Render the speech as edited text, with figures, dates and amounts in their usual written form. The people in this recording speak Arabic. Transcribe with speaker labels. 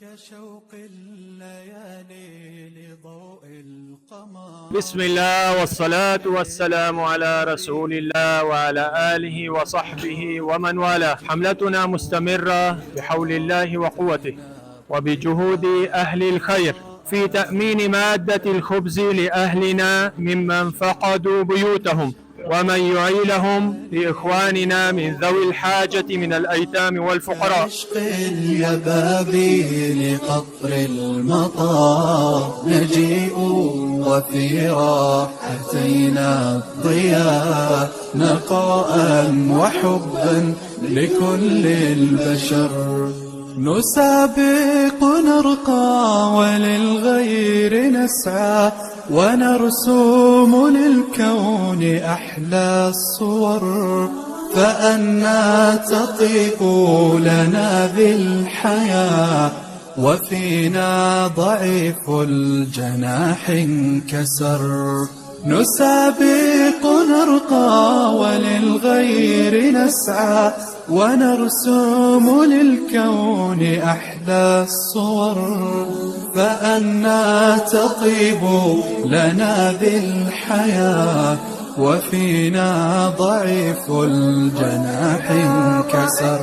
Speaker 1: كشوق الليالي لضوء القمر.
Speaker 2: بسم الله والصلاة والسلام على رسول الله وعلى آله وصحبه ومن والاه. حملتنا مستمرة بحول الله وقوته وبجهود أهل الخير في تأمين مادة الخبز لأهلنا ممن فقدوا بيوتهم، ومن يعيلهم لإخواننا من ذوي الحاجة من الأيتام والفقراء.
Speaker 1: عشق اليبابيل قطر المطار نجيء وفي راحتينا الضياء نقاء وحبا لكل البشر. نسابق نرقى وللغير نسعى ونرسوم للكون أحلى الصور. فأنا تطيب لنا بالحياة وفينا ضعيف الجناح انكسر. نسابق نرقى وللغير نسعى ونرسوم للكون أحلى الصور. فأنا تطيب لنا بالحياة وفينا ضعيف الجناح انكسر.